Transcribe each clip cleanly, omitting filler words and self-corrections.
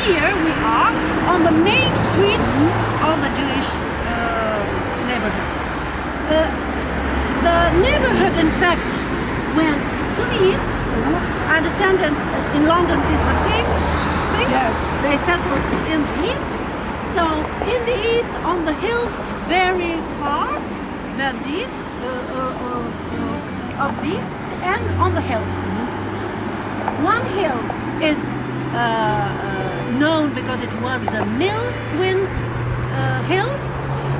here we are on the main street of the Jewish neighborhood. The neighborhood, in fact, went to the east. I understand that in London is the same thing. Yes. They settled in the east. So in the east, on the hills, very far than these, of these, and on the hills. One hill is known because it was the Millwind hill.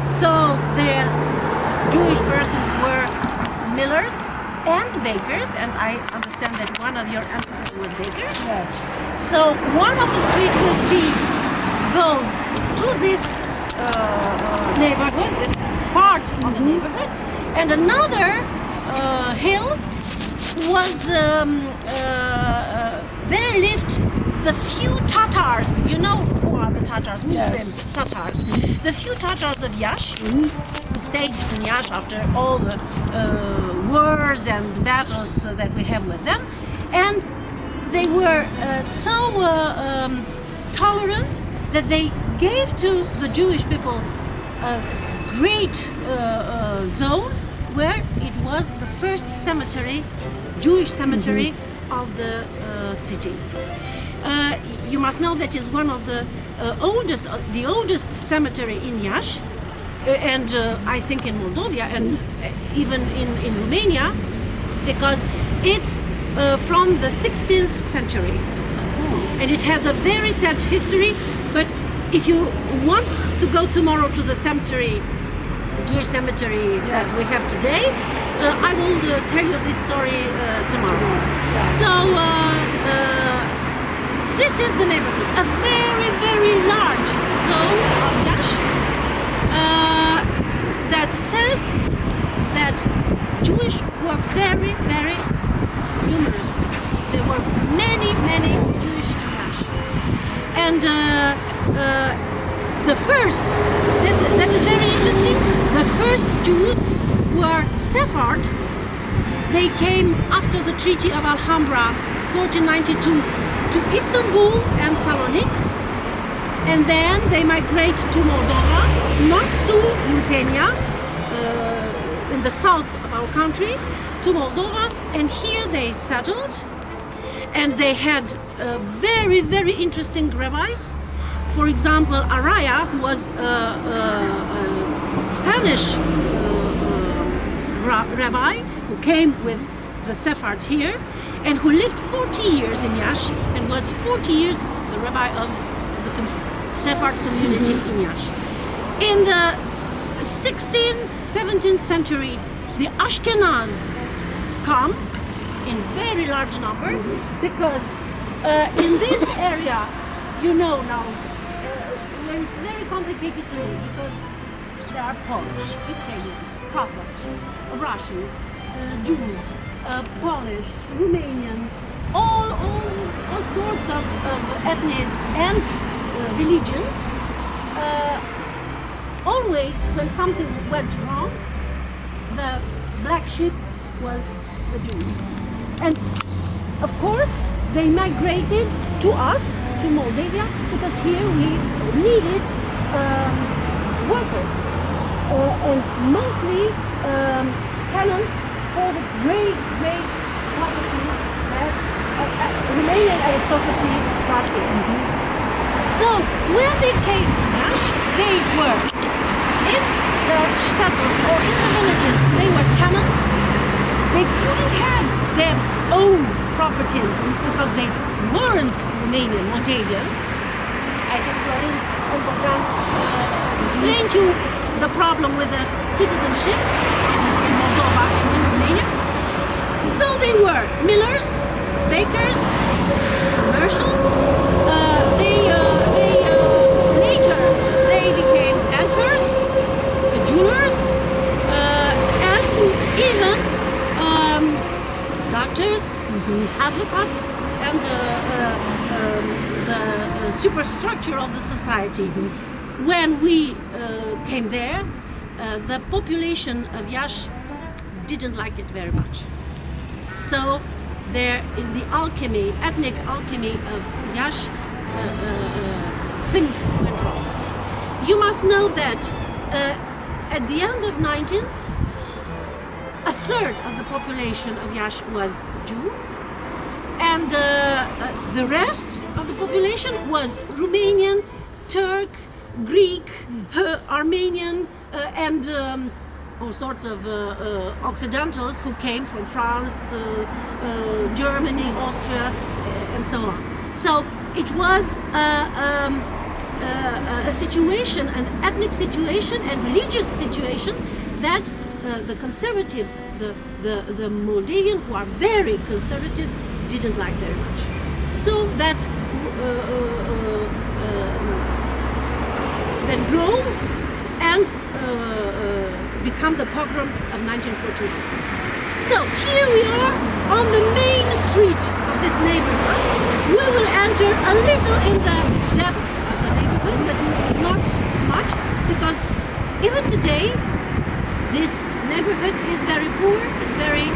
So the Jewish persons were millers and bakers, and I understand that one of your ancestors was baker. Yes. So one of the street we'll see goes to this neighborhood, this part of the neighborhood, and another hill was there lived the few Tatars. You know who are the Tatars? Muslims, Yes. Tatars. The few Tatars of Iași, who stayed in Iași after all the wars and battles that we have with them, and they were so tolerant that they gave to the Jewish people a great zone where it was the first cemetery, Jewish cemetery of the city. You must know that is one of the oldest cemetery in Iași, and I think in Moldova and even in Romania, because it's from the 16th century. And it has a very sad history, but if you want to go tomorrow to the cemetery, Jewish cemetery that we have today, I will tell you this story tomorrow. So this is the neighborhood, a very, very large zone of Iași that says that Jewish were very, very numerous. There were many, many Jewish in Iași. And the first, that is very interesting, the first Jews were Sephard. They came after the Treaty of Alhambra, 1492, to Istanbul and Salonik. And then they migrate to Moldova, not to Muntenia, in the south of our country, to Moldova, and here they settled. And they had very, very interesting rabbis. For example, Araya, who was a Spanish rabbi who came with the Sephards here and who lived 40 years in Iași and was 40 years the rabbi of the Sephard community in Iași. In the 16th, 17th century, the Ashkenaz come in very large number because in this area, you know now, when it's very complicated to live because there are Polish, Ukrainians, Cossacks, Russians, Jews, Polish, Romanians, all sorts of ethnies and religions. Always when something went wrong, the black sheep was the Jews. And of course, they migrated to us, to Moldavia, because here we needed workers and mostly tenants for the great properties that Romanian aristocracy got here. So when they came to Iași, they were in the shtetls or in the villages, they were tenants. They couldn't have their own properties because they weren't Romanian, Moldavian. I think Florin and Bogdan explained to you the problem with the citizenship in Moldova and in Romania. So they were millers, bakers, commercials. Later they became bankers, jewelers, and even doctors, advocates, and the superstructure of the society. When we came there, the population of Iași didn't like it very much. So there, in the alchemy, ethnic alchemy of Iași, things went wrong. You must know that at the end of 19th, a third of the population of Iași was Jew, and the rest of the population was Romanian, Turk, Greek, Armenian, and all sorts of Occidentals who came from France, Germany, Austria, and so on. So it was a situation, an ethnic situation and religious situation that the conservatives, the Moldavian who are very conservatives, didn't like very much. So that then grow and become the pogrom of 1941. So here we are on the main street of this neighborhood. We will enter a little in the depth of the neighborhood, but not much, because even today this neighborhood is very poor, it's very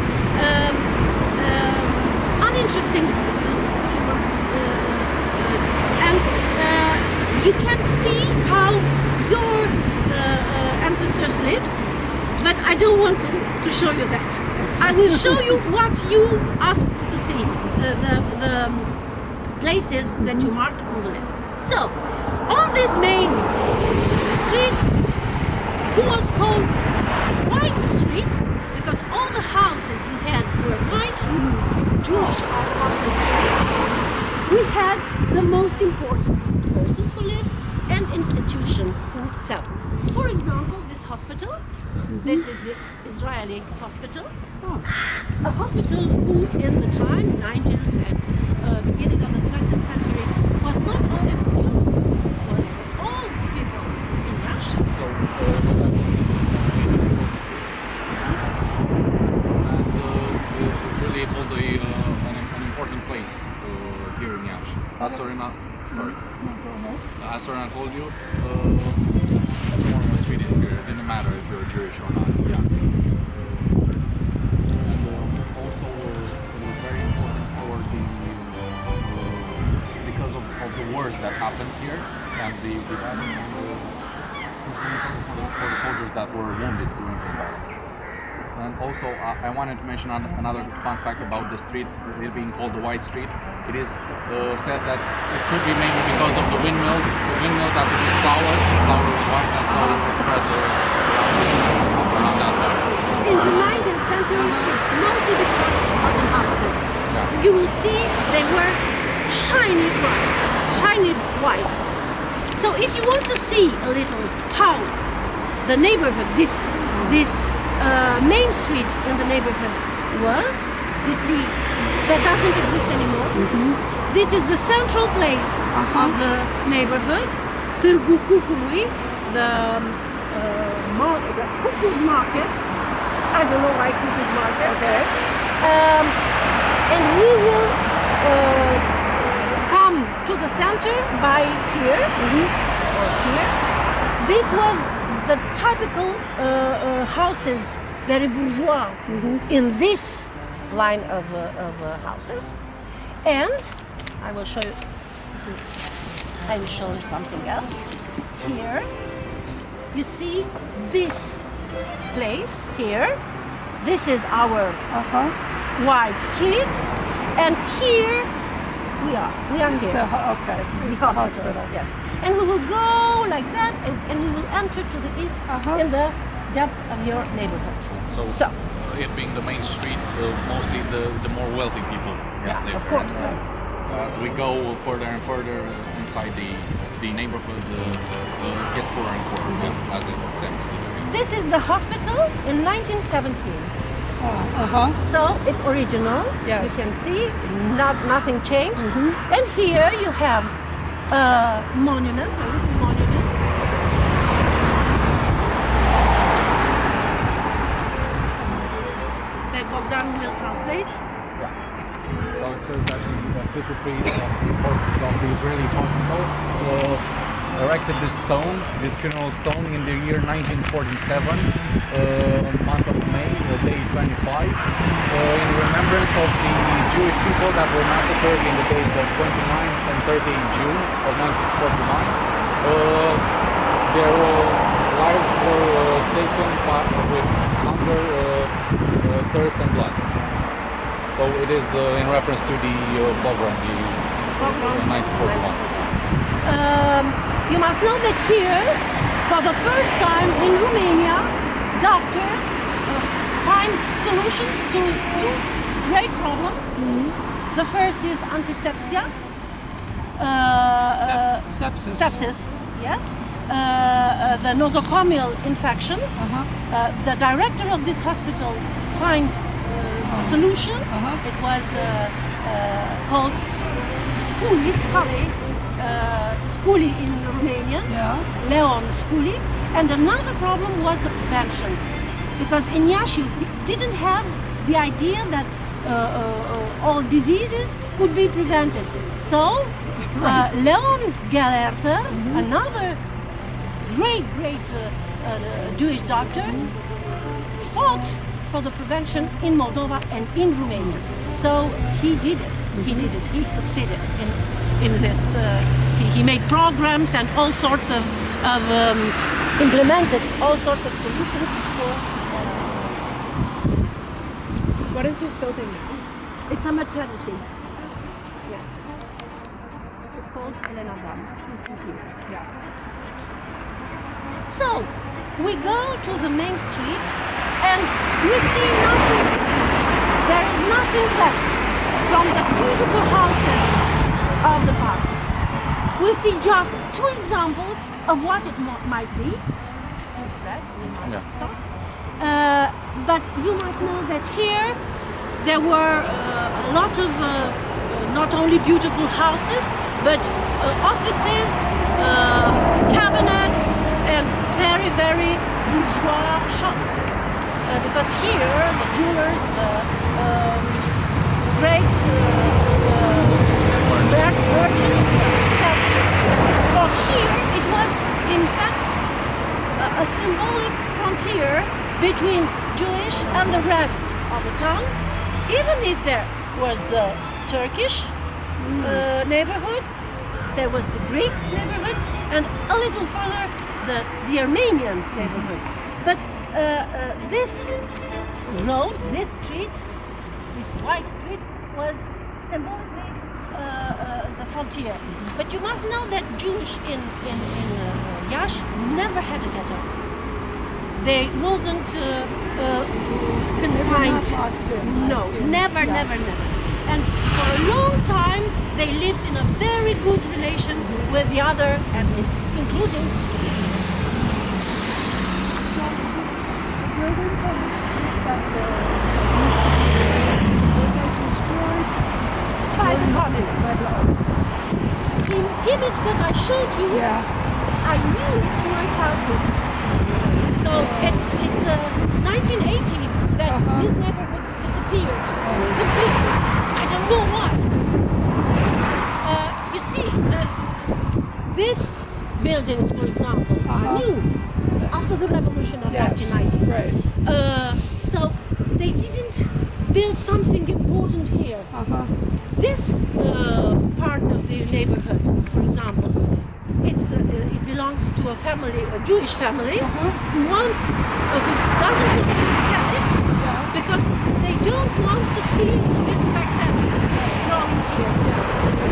uninteresting, if you will, and you can see how your ancestors lived, but I don't want to show you that. I will show you what you asked to see, the places that you marked on the list. So, on this main street, it was called White Street because all the houses you had were white, Jewish houses. We had the most important persons who lived and institution. So, for example, this hospital. This is the Israeli hospital. A hospital who in the time, 19th and beginning of the 20th century, was not only for Jews, was for all people in Russia. So, was that and really hold an important place here in Iași. As Sorina told you, everyone was treated here. It didn't matter if you were Jewish or not. Yeah. And also, it was very important for because of the wars that happened here and the violence for the soldiers that were wounded during the violence. And also, I wanted to mention another fun fact about the street, it being called the White Street. It is said that it could be maybe because of the windmills that were just flower was white, and so it spread around that part. In the 19th century, mostly because of the houses. You will see they were shiny white. So if you want to see a little how the neighborhood, this main street in the neighborhood was, you see, that doesn't exist anymore. This is the central place of the neighborhood, Târgu Cucului, the Cuckoo's Market. I don't know why Cuckoo's Market. Okay. And we will come to the center by here, or here. This was the typical houses, very bourgeois, in this line of houses. And I will show you something else. Here, you see this place here. This is our White Street, and here we are here. The hospital. Yes. And we will go like that, and we will enter to the east in the depth of your neighborhood. So it being the main street, mostly the more wealthy people live of course. As we go further and further inside the neighborhood, gets poorer and poorer as it tends to do. This is the hospital in 1917. So it's original. Yes. You can see, nothing changed. And here you have a monument, a little monument. That Bogdan will translate. Yeah. So it says that the little priest of the Israeli hospital erected this funeral stone in the year 1947, month of May, the date 1925 in remembrance of the Jewish people that were massacred in the days of 29th and 30th June of 1941. Their lives were taken with hunger, thirst and blood. So it is in reference to the pogrom, the 1941. You must know that here, for the first time in Romania, doctors find solutions to two great problems. The first is antisepsia, sepsis, yes, the nosocomial infections. The director of this hospital find a solution. It was called Sculi in Romanian, Leon Sculi. And another problem was the prevention, because in Iasi didn't have the idea that all diseases could be prevented. So Leon Galerte, another great Jewish doctor, fought for the prevention in Moldova and in Romania. So he did it. He succeeded in this. He made programs and all sorts of implemented all sorts of solutions for. What is this building now? It's a maternity. Yes. It's called Elena Dam. Yeah. So we go to the main street and we see nothing. There is nothing left from the beautiful houses of the past. We see just two examples of what it might be. It's red, we must stop. But you must know that here there were a lot of not only beautiful houses, but offices, cabinets, and very bourgeois shops. Because here the jewelers, the great merchants, for here it was in fact a symbolic frontier between Jewish and the rest of the town. Even if there was the Turkish neighborhood, there was the Greek neighborhood, and a little further the Armenian neighborhood. But this road, this street, this wide street, was symbolically the frontier. But you must know that Jews in Iași never had a ghetto. They wasn't confined. No, never. And for a long time, they lived in a very good relation with the other ethnies, including. By the communists. The image that I showed you, I knew it in my childhood. So it's 1980 that this neighborhood disappeared completely. I don't know why. You see, these buildings, for example, are new after the revolution of 1990. Right. So they didn't build something important here. This part of the neighborhood, for example, it belongs to a family, a Jewish family, who doesn't want to sell it because they don't want to see a bit like that growing here.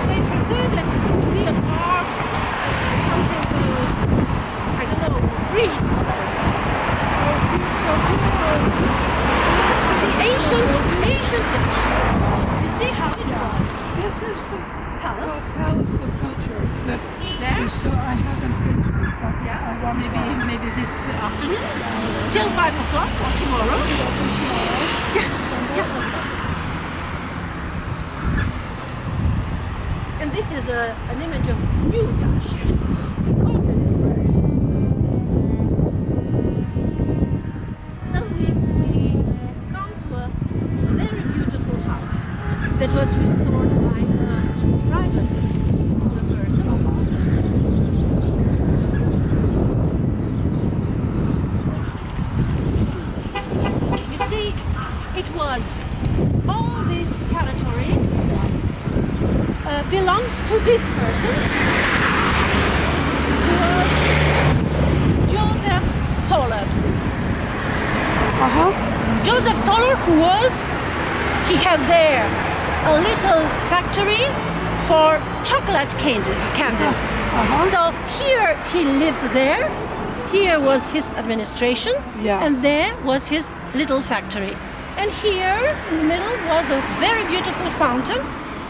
They prefer that it would be a park, something, I don't know, green. The ancient Yash. You see how it was. This is the Palace. Palace of Culture that There? is so I haven't been to it. Maybe this afternoon till 5 o'clock or tomorrow. Yeah. And this is an image of new Yash. So we come to a very beautiful house that was restored by a private person. You see, was all this territory belonged to this person, who was Joseph Zoller. Joseph Zoller, he had there a little factory for chocolate candies. So here he lived there. Here was his administration, and there was his little factory. And here in the middle was a very beautiful fountain.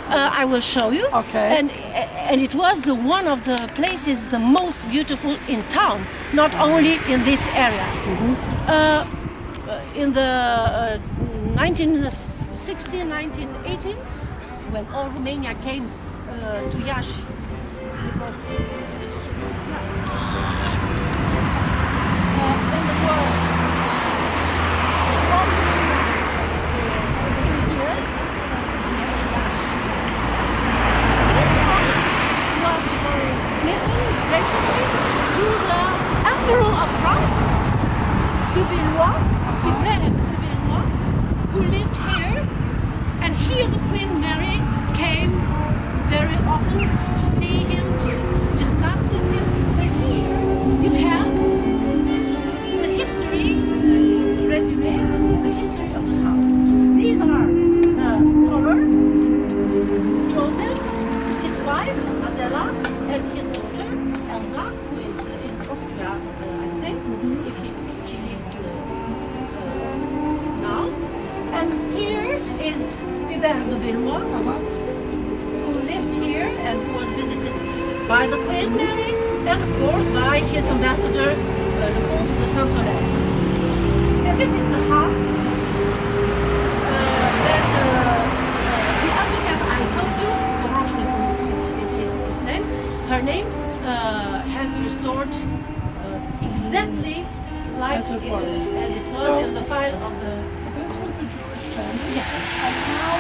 I will show you. Okay. And it was one of the places the most beautiful in town, not only in this area. In the 1916, 1918, when all Romania came to Iasi. In the war, this house was given graciously to the Emperor of France, Hubert de Valois, who lived here, and here the Queen Mary came very often to see him, to discuss with him. And here you have the history, resume, the history of the house. These are Zoller, Joseph, his wife Adela, and his daughter Elsa, who is in Austria, I think, if she lives now. And here is Hubert de Valois, who lived here and who was visited by the Queen Mary and of course by his ambassador, Le Comte de Saint-Olève. And this is the house that the advocate I told you, Orange is his name, her name, has restored exactly like As it was. as it was So- in the file of the. This was a Jewish family. Yeah. And how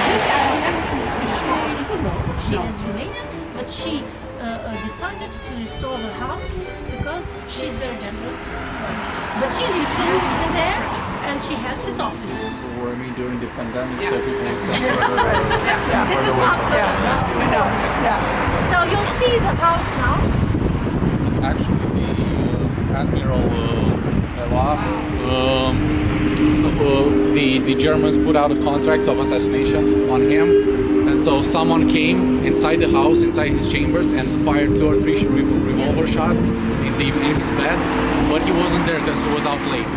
This is she is Romanian, but she decided to restore her house because she's very generous. But she lives in there and she has his office. So I mean during the pandemic, so people will This is not. I know. Yeah. So you'll see the house now. actually the Admiral the Germans put out a contract of assassination on him, and so someone came inside the house, inside his chambers, and fired 2 or 3 revolver shots in his bed, but he wasn't there because he was out late.